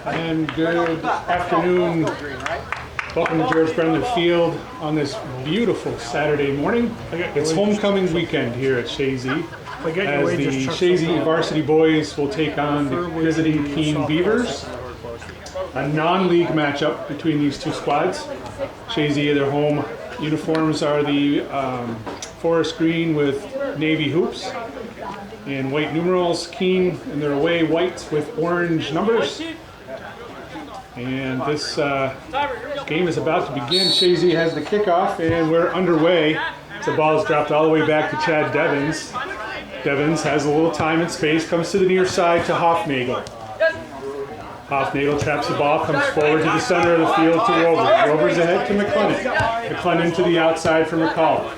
And good afternoon. Welcome to George Brenner Field on this beautiful Saturday morning. It's homecoming weekend here at Chazy, as the Chazy varsity boys will take on the visiting Keene Beavers. A non-league matchup between these two squads. Chazy, their home uniforms are the forest green with navy hoops and white numerals. Keene and their away whites with orange numbers. And this game is about to begin. Chazy has the kickoff and we're underway. The ball is dropped all the way back to Chad Devins. Devins has a little time and space, comes to the near side to Hofnagel. Hofnagel traps the ball, comes forward to the center of the field to Rovers. Rovers ahead to McLennan. McLennan to the outside for McCall.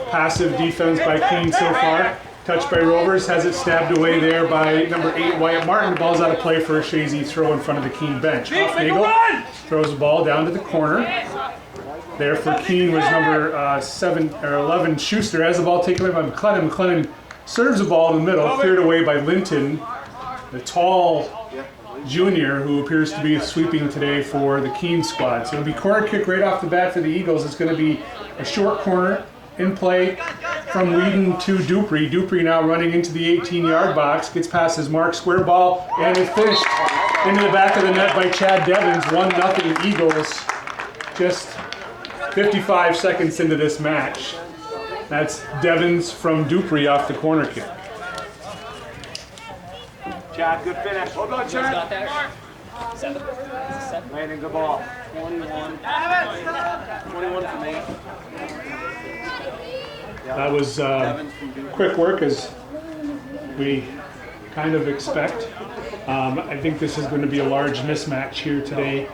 Passive defense by Keene so far. Touched by Rovers, has it stabbed away there by number 8, Wyatt Martin. The ball's out of play for a Chazy throw in front of the Keene bench. Hofnagel throws the ball down to the corner. There for Keene was number 7 or 11, Schuster. Has the ball taken away by McLennan. McLennan serves the ball in the middle, cleared away by Linton, the tall junior who appears to be sweeping today for the Keene squad. So it'll be corner kick right off the bat for the Eagles. It's going to be a short corner in play from Whedon to Dupree. Dupree now running into the 18-yard box, gets past his mark, square ball, and it's finished into the back of the net by Chad Devins. 1-0 Eagles, just 55 seconds into this match. That's Devins from Dupree off the corner kick. Chad, good finish. Well done, Chad. Got that. 7. Landing good ball. 21. 21 for me. That was quick work, as we kind of expect. I think this is going to be a large mismatch here today.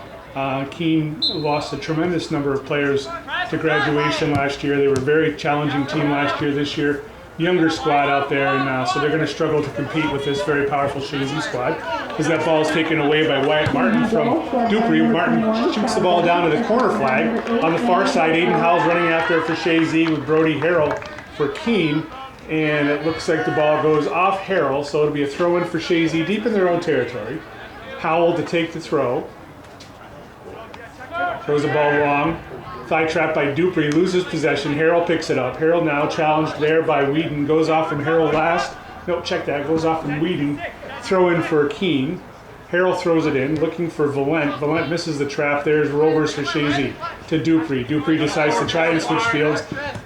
Keene lost a tremendous number of players to graduation last year. They were a very challenging team last year. This year, younger squad out there, and so they're going to struggle to compete with this very powerful Chazy squad, because that ball is taken away by Wyatt Martin from Dupree. Martin shoots the ball down to the corner flag. On the far side, Aiden Howell's running after it for Chazy with Brody Harrell for Keene, and it looks like the ball goes off Harrell, so it'll be a throw-in for Chazy deep in their own territory. Howell to take the throw. Throws the ball long. Thigh trap by Dupree, loses possession. Harrell picks it up. Harrell now challenged there by Whedon. Goes off from Harrell last. No, check that. Goes off from Whedon. Throw in for Keene. Harrell throws it in, looking for Valent. Valent misses the trap. There's Rovers for Chazy to Dupree. Dupree decides to try and switch fields.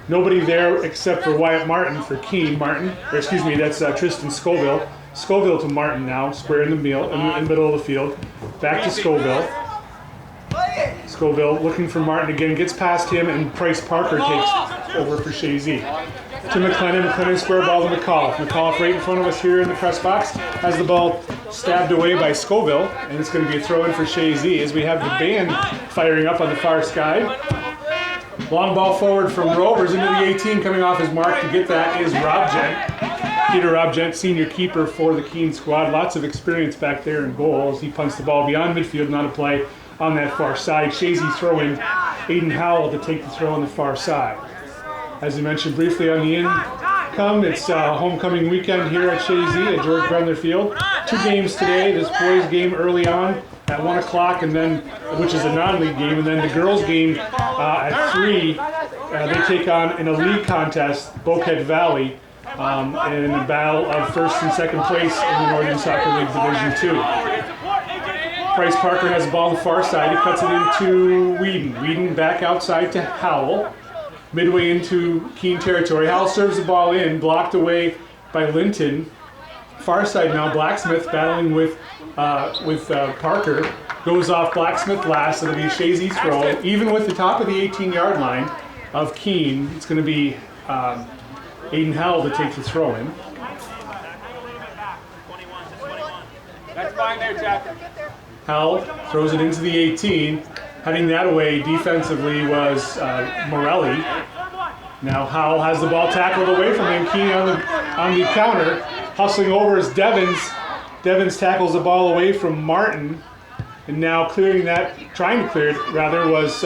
Nobody there except for Wyatt Martin for Keene. That's Tristan Scoville. Scoville to Martin now, square in the middle of the field. Back to Scoville. Scoville looking for Martin again, gets past him, and Bryce Parker takes over for Chazy. To McLennan. McLennan square ball to McCall. McCall right in front of us here in the press box has the ball stabbed away by Scoville, and it's going to be a throw in for Chazy as we have the band firing up on the far side. Long ball forward from Rovers into the 18, coming off his mark to get that is Rob Gent. Peter Rob Gent, senior keeper for the Keene squad. Lots of experience back there in goal as he punts the ball beyond midfield, not a play on that far side. Chazy throwing Aiden Howell to take the throw on the far side. As we mentioned briefly on the income, it's homecoming weekend here at Chazy at George Brenner Field. 2 games today. This boys game early on at 1 o'clock, and then, which is a non-league game, and then the girls game at 3. They take on in a league contest Boquet Valley in a battle of first and second place in the Northern Soccer League Division 2. Bryce Parker has the ball on the far side. He cuts it into Whedon. Whedon back outside to Howell. Midway into Keene territory. Howell serves the ball in, blocked away by Linton. Far side now, Blacksmith battling with Parker. Goes off Blacksmith last. It'll be a Chazy throw. Even with the top of the 18-yard line of Keene, it's going to be Aiden Howell to take the throw in. That's fine there, Chad. Howell throws it into the 18. Heading that away defensively was Morelli. Now Howell has the ball tackled away from him. Keene on the counter. Hustling over is Devins. Devins tackles the ball away from Martin. And now trying to clear it rather, was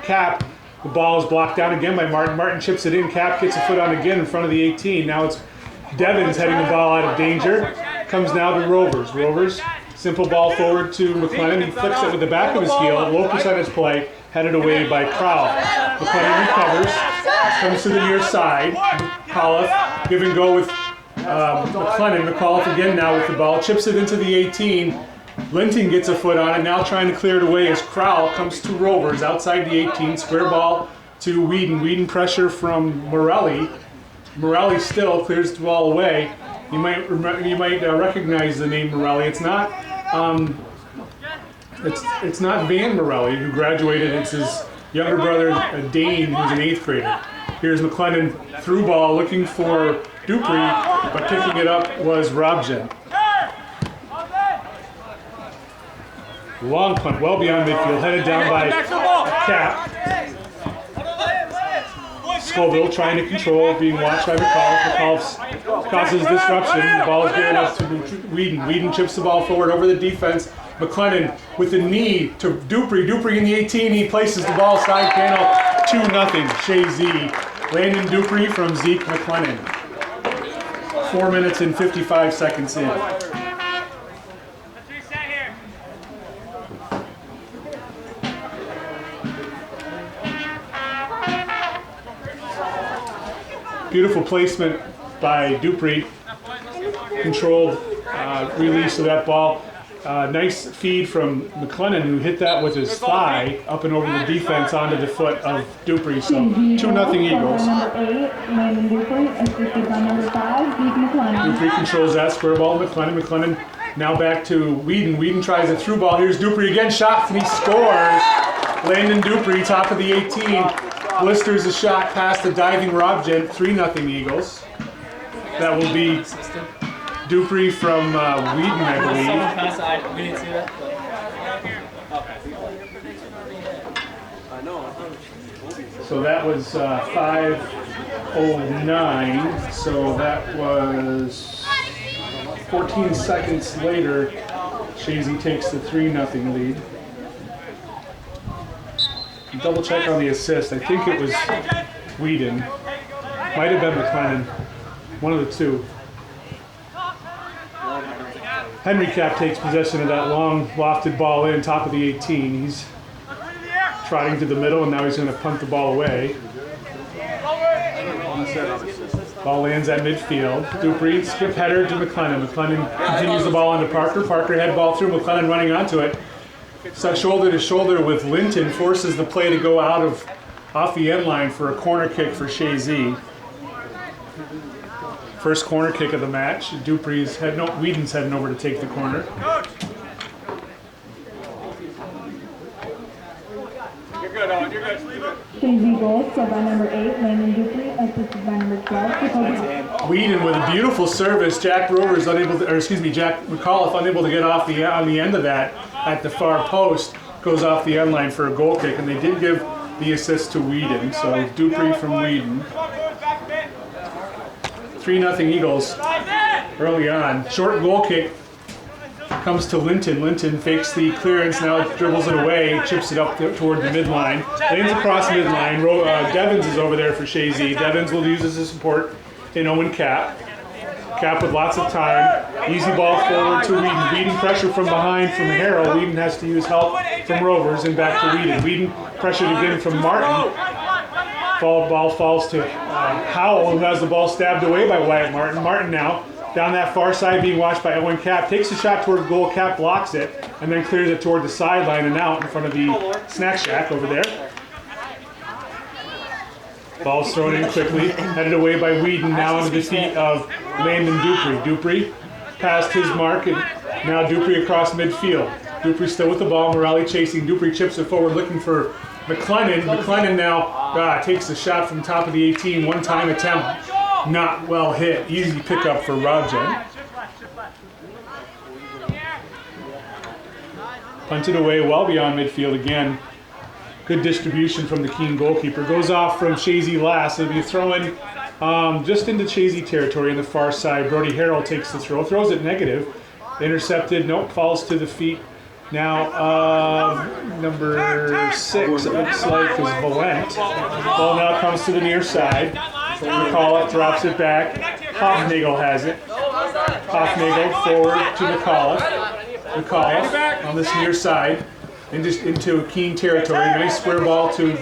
Cap. The ball is blocked down again by Martin. Martin chips it in. Cap gets a foot on again in front of the 18. Now it's Devins heading the ball out of danger. Comes now to Rovers. Rovers, simple ball forward to McLennan. He flicks it with the back of his heel. Low percentage play, headed away by Crowell. McLennan recovers, comes to the near side. McAuliffe, give and go with McLennan. McAuliffe again now with the ball, chips it into the 18. Linton gets a foot on it, now trying to clear it away as Crowell comes to Rovers outside the 18. Square ball to Whedon. Whedon pressure from Morelli. Morelli still clears the ball away. You might recognize the name Morelli. It's not it's not Van Morelli, who graduated. It's his younger brother Dane, who's an 8th grader. Here's McLennan through ball looking for Dupree, but picking it up was Robjen. Long punt, well beyond midfield, headed down by Cap. Scoville trying to control, being watched by McAuliffe. McAuliffe causes disruption. The ball is given up to Whedon. Whedon chips the ball forward over the defense. McLennan with the knee to Dupree. Dupree in the 18. He places the ball side panel. 2-0. Chazy. Landon Dupree from Zeke McLennan. 4 minutes and 55 seconds in. Beautiful placement by Dupree. Controlled release of that ball. Nice feed from McLennan, who hit that with his thigh up and over the defense onto the foot of Dupree. So 2-0 Eagles. Dupree controls that square ball. McLennan now back to Whedon. Whedon tries a through ball. Here's Dupree again. Shot and he scores. Landon Dupree, top of the 18. Blisters a shot past the diving Robjen. 3-0 Eagles. That will be Dupree from Whedon, I believe. We didn't see that. So that was 5:09. So that was 14 seconds later. Chazy takes the 3-0 lead. Double check on the assist. I think it was Whedon. Might have been McLennan. One of the two. Henry Cap takes possession of that long lofted ball in, top of the 18. He's trotting to the middle, and now he's going to punt the ball away. Ball lands at midfield. Dupree, skip header to McLennan. McLennan continues the ball onto Parker. Parker head ball through. McLennan running onto it. So shoulder to shoulder with Linton, forces the play to go off the end line for a corner kick for Chazy. First corner kick of the match. Whedon's heading over to take the corner. You're good, Owen. You're good. Leave it. Chazy goals, so by number 8, Landon Dupree, assisted by number 12. Whedon with a beautiful service. Jack McAuliffe unable to get off on the end of that at the far post. Goes off the end line for a goal kick, and they did give the assist to Whedon. So Dupree from Whedon. 3-0 Eagles early on. Short goal kick comes to Linton. Linton fakes the clearance, now dribbles it away, chips it up toward the midline. Lands across midline. Devins is over there for Chazy. Devins will use as a support in Owen Cap. Cap with lots of time. Easy ball forward to Whedon. Whedon pressure from behind from Harrell. Whedon has to use help from Rovers and back to Whedon. Whedon pressured again from Martin. Ball falls to Howell, who has the ball stabbed away by Wyatt Martin. Martin now down that far side being watched by Owen Cap. Takes a shot toward goal. Cap blocks it and then clears it toward the sideline and out in front of the snack shack over there. Ball's thrown in quickly, headed away by Whedon, now on the feet of Landon Dupree. Dupree past his mark, and now Dupree across midfield. Dupree still with the ball, Morelli chasing. Dupree chips it forward looking for McLennan. McLennan now takes the shot from top of the 18. One-time attempt, not well hit. Easy pickup for Robjen. Punted away well beyond midfield again. Good distribution from the Keene goalkeeper. Goes off from Chazy last. It'll be a throw-in just into Chazy territory on the far side. Brody Harrell takes the throw. Throws it negative. Intercepted. Nope. Falls to the feet. Now, number 6, it looks like, is Valent. Ball now comes to the near side. McAuliffe drops it back. Hofnagel has it. Hofnagel forward to McAuliffe. McAuliffe on this near side. And just into Keene territory. Nice square ball to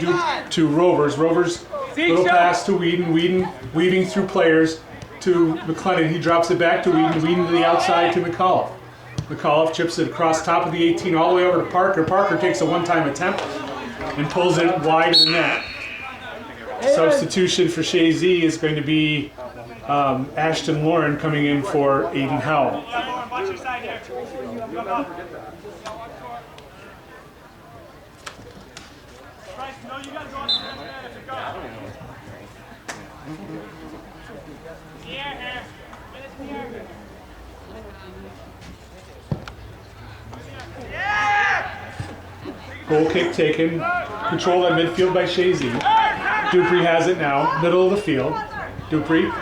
Rovers. Rovers, little pass to Whedon. Whedon weaving through players to McLennan. He drops it back to Whedon. Whedon to the outside to McAuliffe. McAuliffe chips it across top of the 18 all the way over to Parker. Parker takes a one-time attempt and pulls it wide of the net. Substitution for Chazy is going to be Ashton Lauren coming in for Aiden Howell. Goal kick taken. Control at midfield by Chazy. Dupree has it now, middle of the field. Dupree,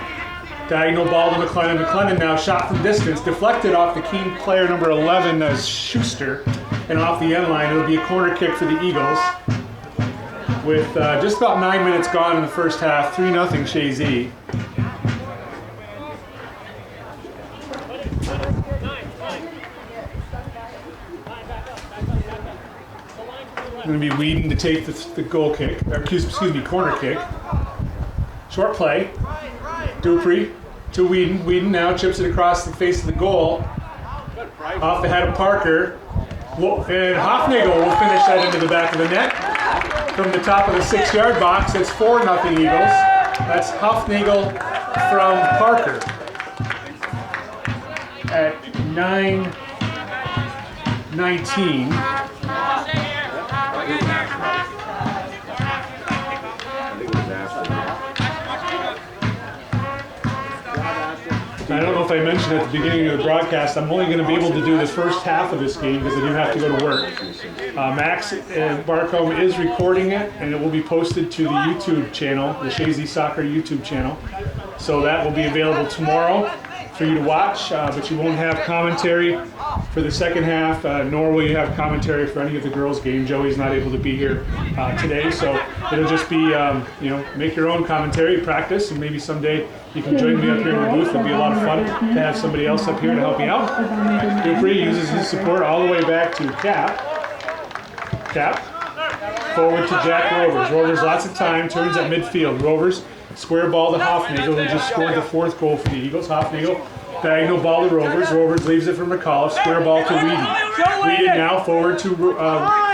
diagonal ball to McLennan. McLennan now shot from distance, deflected off the Keene player number 11 as Schuster, and off the end line. It'll be a corner kick for the Eagles. With just about 9 minutes gone in the first half, 3-0 Chazy. Going to be Whedon to take the goal kick, or excuse me, corner kick. Short play. Dupree to Whedon. Whedon now chips it across the face of the goal. Off the head of Parker. And Hofnagel will finish that into the back of the net. From the top of the 6-yard box, it's 4-0 Eagles. That's Hofnagel from Parker. At 9:19. I don't know if I mentioned at the beginning of the broadcast, I'm only going to be able to do the first half of this game because I do have to go to work. Max Barcombe is recording it, and it will be posted to the YouTube channel, the Chazy Soccer YouTube channel. So that will be available tomorrow for you to watch, but you won't have commentary for the second half, nor will you have commentary for any of the girls' game. Joey's not able to be here today, so it'll just be, make your own commentary, practice, and maybe someday you can join me up here in the booth. It'll be a lot of fun to have somebody else up here to help me out. Dupree uses his support all the way back to Cap. Forward to Jack Rovers. Rovers lots of time, turns at midfield. Rovers, square ball to Hofnagel, who just scored the 4th goal for the Eagles. Hofnagel, diagonal ball to Rovers. Rovers leaves it for McAuliffe. Square ball to Whedon. Whedon now forward to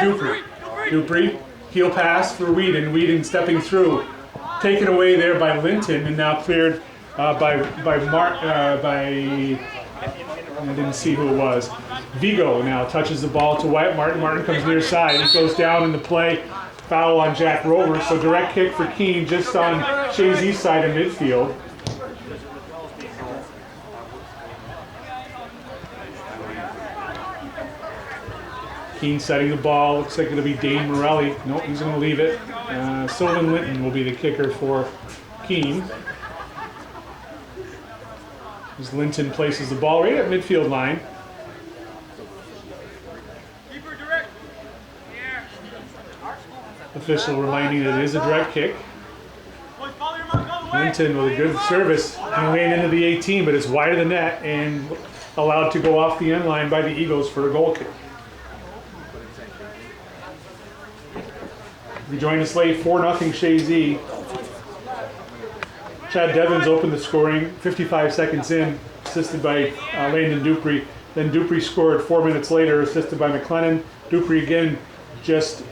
Dupree. Dupree, heel pass for Whedon. Whedon stepping through. Taken away there by Linton and now cleared by I didn't see who it was. Vigo now touches the ball to Wyatt Martin. Martin comes near side. He goes down in the play. Foul on Jack Rovers. So direct kick for Keene just on Chazy's side of midfield. Keene setting the ball. Looks like it'll be Dane Morelli. Nope, he's going to leave it. Sylvan Linton will be the kicker for Keene. As Linton places the ball right at midfield line. Official reminding that it is a direct kick. Linton with a good service. He ran into the 18, but it's wide of the net and allowed to go off the end line by the Eagles for a goal kick. We join us late, 4-0 Chazy. Chad Devins opened the scoring 55 seconds in, assisted by Landon Dupree. Then Dupree scored 4 minutes later, assisted by McLennan. Dupree again just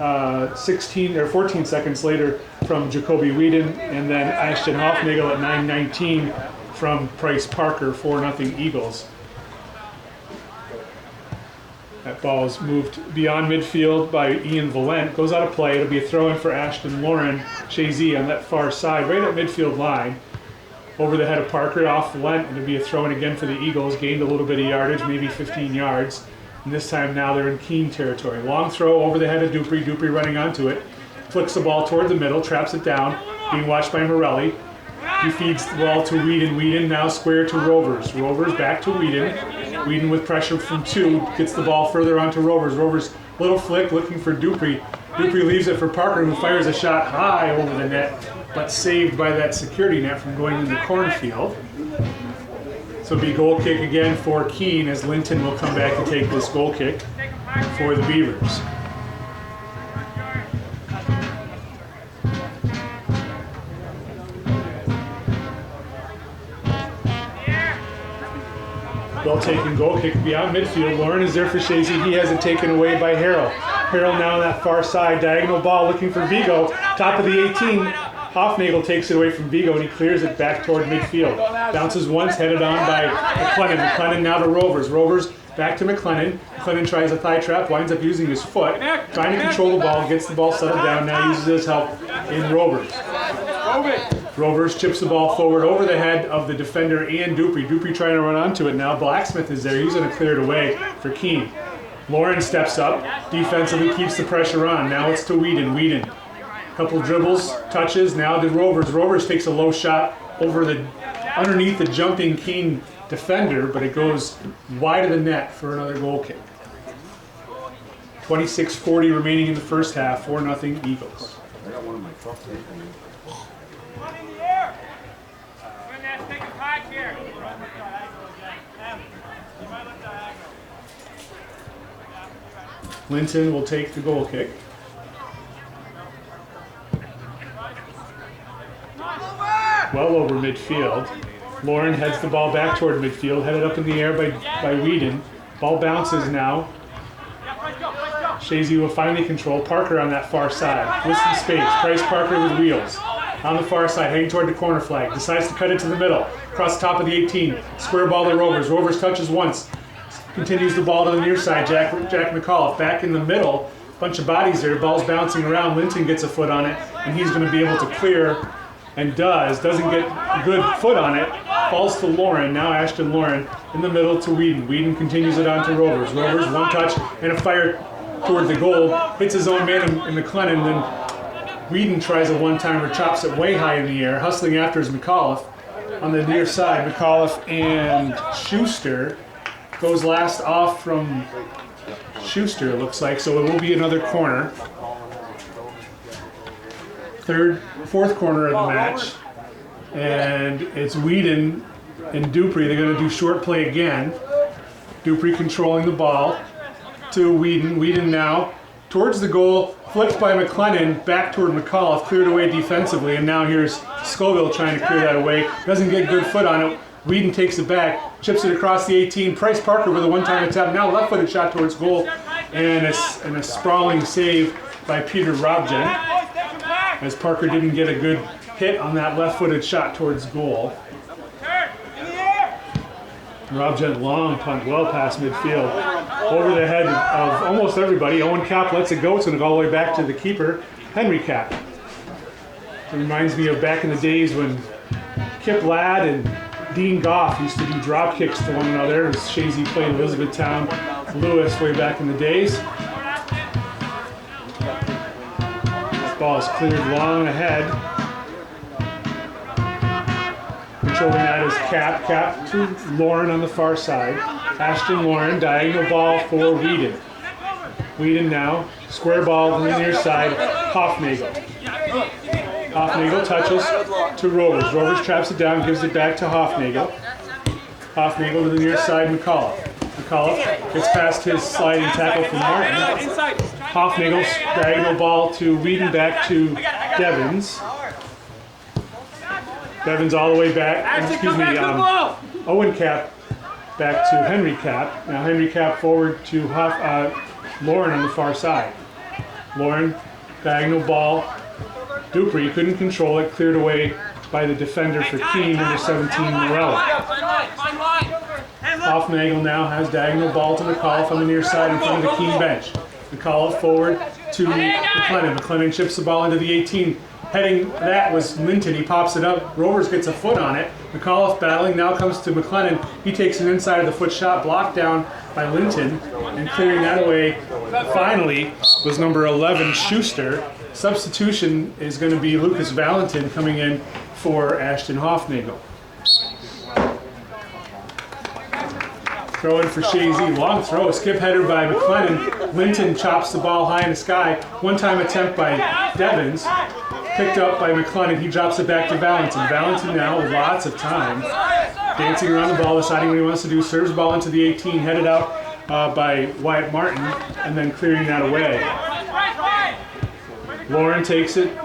16 or 14 seconds later from Jacoby Whedon, and then Ashton Hofnagel at 9:19 from Price Parker, 4-0 Eagles. That ball is moved beyond midfield by Ian Valent. Goes out of play. It'll be a throw-in for Ashton Lauren. Chazy on that far side, right at midfield line. Over the head of Parker, off Valent. It'll be a throw-in again for the Eagles. Gained a little bit of yardage, maybe 15 yards. And this time now they're in Keene territory. Long throw over the head of Dupree. Dupree running onto it. Flicks the ball toward the middle, traps it down. Being watched by Morelli. He feeds the ball to Whedon. Whedon now square to Rovers. Rovers back to Whedon. Whedon with pressure from 2, gets the ball further onto Rovers. Rovers, little flick, looking for Dupree. Dupree leaves it for Parker, who fires a shot high over the net, but saved by that security net from going in the cornfield. So it'll be goal kick again for Keene as Linton will come back to take this goal kick for the Beavers. Well taken goal kick beyond midfield. Lauren is there for Chazy. He has it taken away by Harrell. Harrell now on that far side. Diagonal ball looking for Vigo. Top of the 18. Hoffnagel takes it away from Vigo and he clears it back toward midfield. Bounces once, headed on by McLennan. McLennan now to Rovers. Rovers back to McLennan. McLennan tries a thigh trap, winds up using his foot. Trying to control the ball, gets the ball settled down. Now uses his help in Rovers. Rovers chips the ball forward over the head of the defender Ian Dupree. Dupree trying to run onto it now. Blacksmith is there. He's going to clear it away for Keene. Lauren steps up. Defensively keeps the pressure on. Now it's to Whedon. Whedon. Couple dribbles, touches. Now to Rovers. Rovers takes a low shot over underneath the jumping Keene defender, but it goes wide of the net for another goal kick. 26:40 remaining in the first half. 4-0 Eagles. I got one of my trucks. Linton will take the goal kick. Well over midfield. Lauren heads the ball back toward midfield, headed up in the air by Whedon. Ball bounces now. Chazy will finally control. Parker on that far side. With some space. Price Parker with wheels. On the far side, heading toward the corner flag. Decides to cut it to the middle. Across the top of the 18. Square ball to Rovers. Rovers touches once. Continues the ball to the near side. Jack McAuliffe back in the middle. Bunch of bodies there. Ball's bouncing around. Linton gets a foot on it. And he's going to be able to clear. And doesn't get a good foot on it, falls to Lauren, now Ashton Lauren, in the middle to Whedon. Whedon continues it on to Rovers. Rovers, one touch and a fire toward the goal, hits his own man in McLennan, then Whedon tries a one-timer, chops it way high in the air, hustling after is McAuliffe. On the near side, McAuliffe and Schuster, goes last off from Schuster, it looks like, so it will be another corner. Fourth corner of the match, and it's Whedon and Dupree. They're going to do short play again. Dupree controlling the ball to Whedon. Whedon now towards the goal, flipped by McLennan, back toward McAuliffe, cleared away defensively, and now here's Scoville trying to clear that away. Doesn't get good foot on it. Whedon takes it back, chips it across the 18. Price Parker with a one-time attempt. Now left-footed shot towards goal, and a sprawling save by Peter Robjen, as Parker didn't get a good hit on that left-footed shot towards goal. Robjen long punt well past midfield. Over the head of almost everybody. Owen Cap lets it go. It's going to go all the way back to the keeper, Henry Cap. It reminds me of back in the days when Kip Ladd and Dean Goff used to do drop kicks to one another as Chazy played Elizabethtown Lewis way back in the days. Ball is cleared long ahead. Controlling that is Cap. Cap to Lauren on the far side. Ashton Lauren, diagonal ball for Whedon. Whedon now, square ball on the near side, Hoffnagel. Hoffnagel touches to Rovers. Rovers traps it down, gives it back to Hoffnagel. Hoffnagel to the near side, McAuliffe. McAuliffe gets past his sliding tackle from Martin. Hoffnagel's diagonal ball to Whedon, back to Devins. Devins all the way back. Owen Cap back to Henry Cap. Now Henry Cap forward to Lauren on the far side. Lauren, diagonal ball. Dupree couldn't control it, cleared away by the defender for Keene, number 17, Morella. Hoffnagel now has diagonal ball to McAuliffe on the near side in front of the Keene bench. McAuliffe forward to McLennan. McLennan chips the ball into the 18. Heading that was Linton. He pops it up. Rovers gets a foot on it. McAuliffe battling now comes to McLennan. He takes an inside of the foot shot, blocked down by Linton, and clearing that away finally was number 11, Schuster. Substitution is going to be Lucas Valentin coming in for Ashton Hoffnagel. Throw in for Chazy, long throw, skip header by McLennan. Linton chops the ball high in the sky. One-time attempt by Devins, picked up by McLennan. He drops it back to Valentin. Valentin now with lots of time. dancing around the ball, deciding what he wants to do, serves the ball into the 18, headed out by Wyatt Martin, and then clearing that away. Lauren takes it,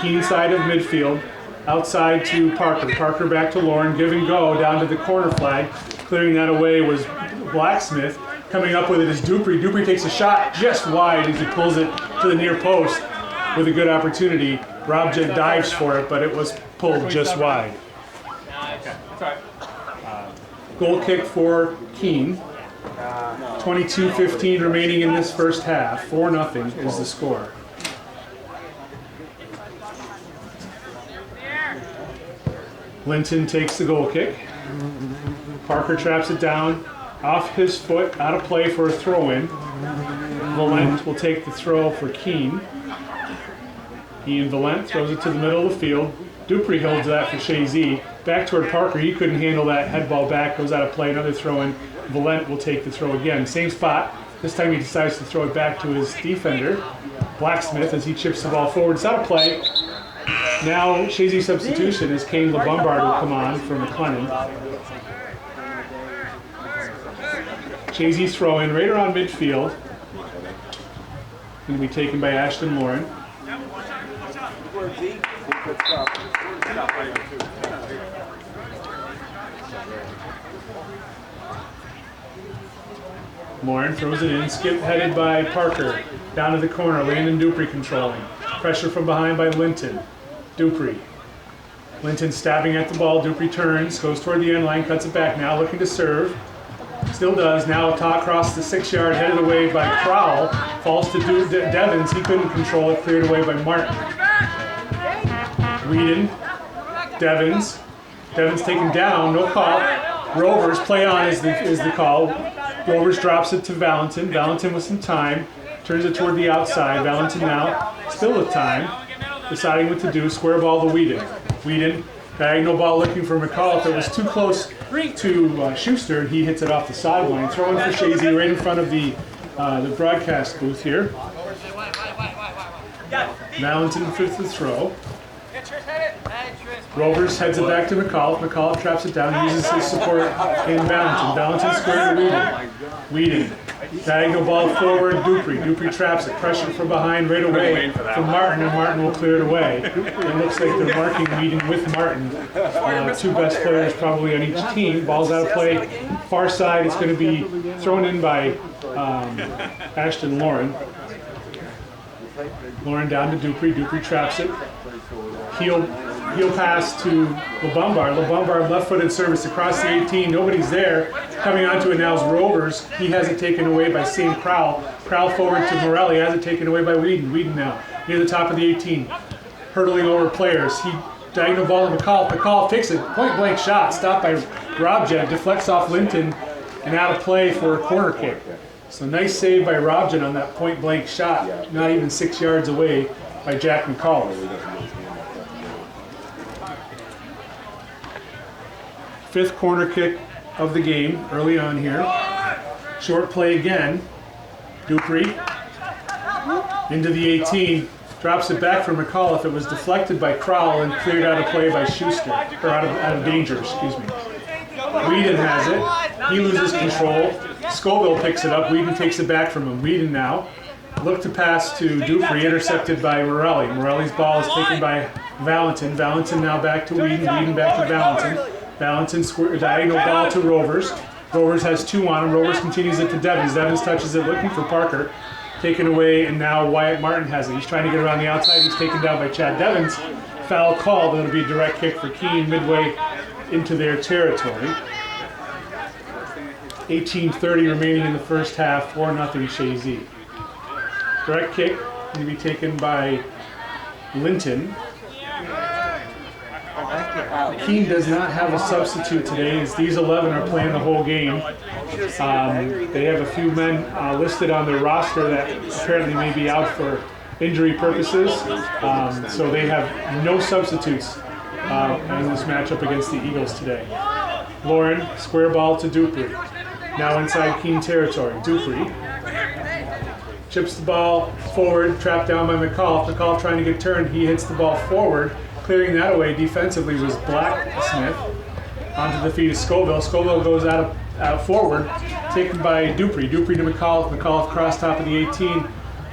Keene side of midfield, outside to Parker. Parker back to Lauren, give and go, down to the corner flag. Clearing that away was Blacksmith. Coming up with it is Dupree. Dupree takes a shot just wide as he pulls it to the near post with a good opportunity. Robjet dives for it, but it was pulled just wide. Goal kick for Keene. 22:15 remaining in this first half. 4-0 is the score. Linton takes the goal kick. Parker traps it down off his foot, out of play for a throw-in. Valent will take the throw for Keene. Ian Valent throws it to the middle of the field. Dupree holds that for Chazy. Back toward Parker, he couldn't handle that head ball back, goes out of play, another throw-in. Valent will take the throw again. Same spot. This time he decides to throw it back to his defender, Blacksmith, as he chips the ball forward. It's out of play. Now Chazy's substitution is Keene LeBombard will come on for McLennan. Chazy's throw in right around midfield. Going to be taken by Ashton Lauren. Lauren throws it in, skip headed by Parker. Down to the corner, Landon Dupree controlling. Pressure from behind by Linton. Dupree. Linton stabbing at the ball. Dupree turns, goes toward the end line, cuts it back now, looking to serve. Still does. Now a top across the 6-yard, headed away by Crowell. Falls to Devins. He couldn't control it. Cleared away by Martin. Whedon. Devins. Devins taken down. No call. Rovers. Play on is the call. Rovers drops it to Valentin. Valentin with some time. Turns it toward the outside. Valentin now. Still with time. Deciding what to do. Square ball to Whedon. Whedon. Diagonal ball looking for McCall. If it was too close to Schuster, he hits it off the sideline. Throwing for Chazy right in front of the broadcast booth here. Valentin fifth the throw. Rovers heads it back to McCall. McCall traps it down, uses his support in Valentin. Valentin square to Whedon. Whedon. Diagonal ball forward, Dupree. Dupree traps it. Pressure from behind right away from Martin, and Martin will clear it away. It looks like they're marking Whedon with Martin. Two best players probably on each team. Ball's out of play. Far side, it's going to be thrown in by Ashton Lauren. Lauren down to Dupree. Dupree traps it. Heel pass to LeBombard. LeBombard left-footed service across the 18. Nobody's there. Coming onto it now is Rovers. He has it taken away by Sam Crowell. Crowell forward to Morelli. Has it taken away by Whedon. Whedon now near the top of the 18. Hurdling over players. He diagonal ball to McCall. McCall takes it. Point-blank shot. Stopped by Robjet. Deflects off Linton and out of play for a corner kick. So nice save by Robjet on that point-blank shot. Not even 6 yards away by Jack McCall. Fifth corner kick of the game early on here. Short play again. Dupree into the 18. Drops it back for McCall. If it was deflected by Crowell and cleared out of play by Schuster, or out of danger, excuse me. Whedon has it. He loses control. Scoville picks it up. Whedon takes it back from him. Whedon now. Look to pass to Dupree, intercepted by Morelli. Morelli's ball is taken by Valentin. Valentin now back to Whedon. Whedon back to Valentin. Valentin diagonal ball to Rovers. Rovers has two on him. Rovers continues it to Devins. Devins touches it looking for Parker. Taken away, and now Wyatt Martin has it. He's trying to get around the outside. He's taken down by Chad Devins. Foul call. That'll be a direct kick for Keene midway into their territory. 18:30 remaining in the first half. 4-0 Chazy. Direct kick going to be taken by Linton. Keene does not have a substitute today, as these 11 are playing the whole game. They have a few men listed on their roster that apparently may be out for injury purposes, so they have no substitutes in this matchup against the Eagles today. Lauren, square ball to Dupree. Now inside Keene territory. Dupree chips the ball forward, trapped down by McCall. McCall trying to get turned. He hits the ball forward. Clearing that away defensively was Blacksmith. onto the feet of Scoville. Scoville goes out forward, taken by Dupree. Dupree to McAuliffe. McAuliffe cross top of the 18,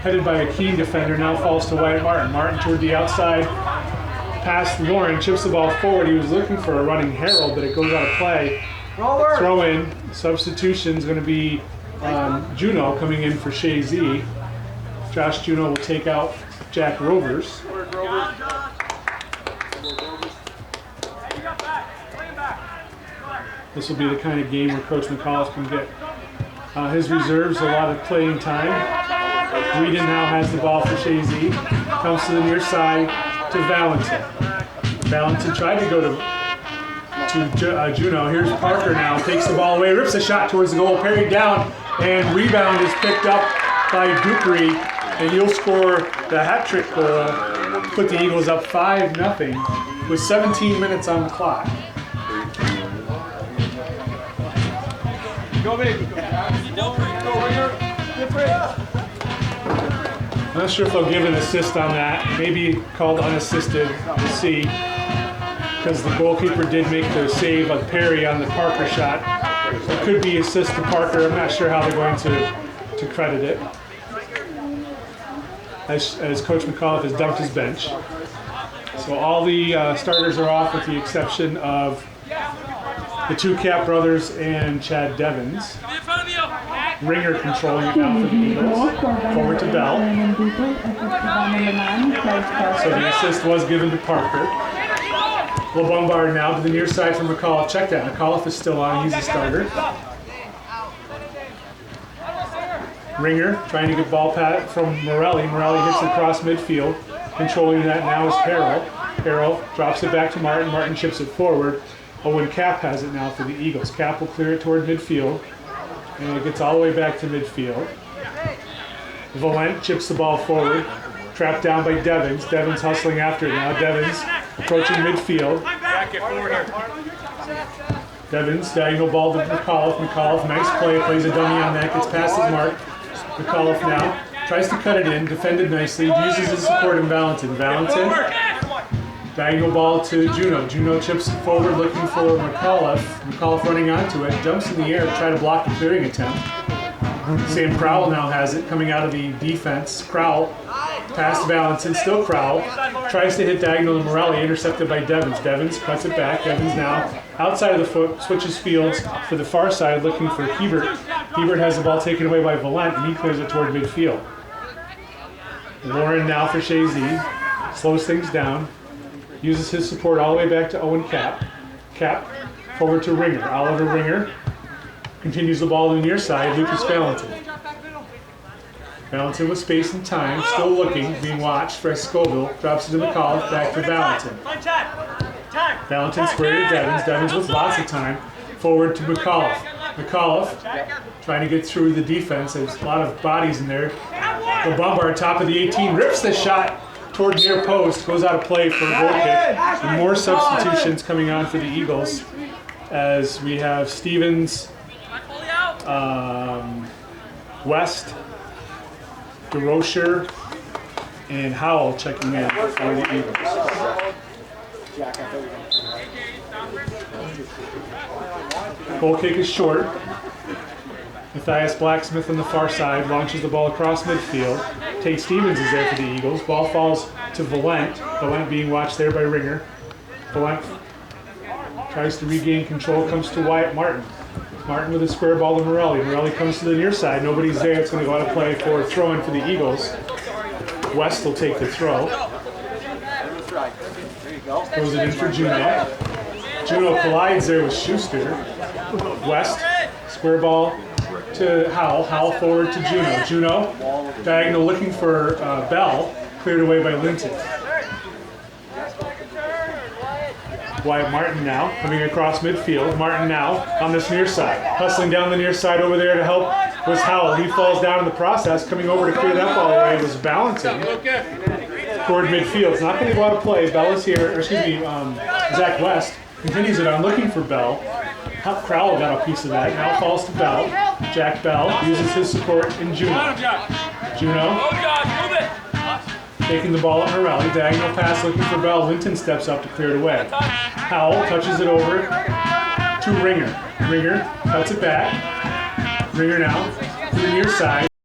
headed by a Keene defender. Now falls to Wyatt Martin. Martin toward the outside, past Lauren, chips the ball forward. He was looking for a running Harold, but it goes out of play. Throw in. Substitution is going to be Juno coming in for Chazy. Josh Juno will take out Jack Rovers. This will be the kind of game where Coach McAuliffe can get his reserves a lot of playing time. Whedon now has the ball for Chazy. Comes to the near side to Valentin. Valentin tried to go to Juno. Here's Parker now. Takes the ball away. Rips a shot towards the goal. Parried down. And rebound is picked up by Dupree. And he'll score the hat trick goal. Put the Eagles up 5-0 with 17 minutes on the clock. Go, baby. Go, Ringer. I'm not sure if they'll give an assist on that. Maybe called unassisted. We'll see. Because the goalkeeper did make the save on Perry on the Parker shot. So it could be assist to Parker. I'm not sure how they're going to credit it. As Coach McAuliffe has dumped his bench. So all the starters are off with the exception of the two Cap brothers and Chad Devins. Ringer controlling it now for the Eagles. Forward to Bell. So the assist was given to Parker. LeBombard now to the near side from McAuliffe. Check that. McAuliffe is still on. He's a starter. Ringer trying to get ball pat from Morelli. Morelli hits it across midfield. Controlling that now is Harrell. Harrell drops it back to Martin. Martin chips it forward. Owen Cap has it now for the Eagles. Cap will clear it toward midfield. And it gets all the way back to midfield. Valent chips the ball forward. Trapped down by Devins. Devins hustling after it now. Devins approaching midfield. Devins, diagonal ball to McAuliffe. McAuliffe, nice play, plays a dummy on that, gets past his mark. McAuliffe now tries to cut it in, defended nicely, uses his support in Valentin. Valentin, diagonal ball to Juno. Juno chips forward looking for McAuliffe. McAuliffe running onto it, jumps in the air to try to block the clearing attempt. Sam Crowell now has it, coming out of the defense. Crowell, past Valentin, still Crowell. Tries to hit diagonal to Morelli, intercepted by Devins. Devins cuts it back. Devins now outside of the foot, switches fields for the far side, looking for Hebert. Hebert has the ball taken away by Valent, and he clears it toward midfield. Lauren now for Chazy. Slows things down. Uses his support all the way back to Owen Cap. Cap forward to Ringer. Oliver Ringer continues the ball to the near side. Lucas Valentin. Valentin with space and time, still looking, being watched by Scoville. Drops it to McAuliffe, back to Valentin. Valentin square to Devins. Devins with lots of time. Forward to McAuliffe. McAuliffe trying to get through the defense. There's a lot of bodies in there. The Bombard, top of the 18, rips the shot toward near post. Goes out of play for a goal kick. And more substitutions coming on for the Eagles as we have Stevens, West, DeRocher, and Howell checking in for the Eagles. Goal kick is short. Matthias Blacksmith on the far side launches the ball across midfield. Tate Stevens is there for the Eagles. Ball falls to Valent. Valent being watched there by Ringer. Valent tries to regain control, comes to Wyatt Martin. Martin with a square ball to Morelli. Morelli comes to the near side. Nobody's there. It's going to go out of play for a throw-in for the Eagles. West will take the throw. Throws it in for Juno. Juno collides there with Schuster. West, square ball to Howell. Howell forward to Juno. Juno, diagonal looking for Bell. Cleared away by Linton. Wyatt Martin now, coming across midfield. Martin now on this near side. Hustling down the near side over there to help was Howell. He falls down in the process. Coming over to clear that ball away was Valentin. Toward midfield. It's not going to go out of play. Bell is here, or excuse me, Zach West continues it on looking for Bell. Crowell got a piece of that. Now falls to Bell. Jack Bell uses his support in Juno. Juno taking the ball at Morelli. Diagonal pass looking for Bell. Linton steps up to clear it away. Howell touches it over to ringer. Ringer, cuts it back. Ringer now, to the near side.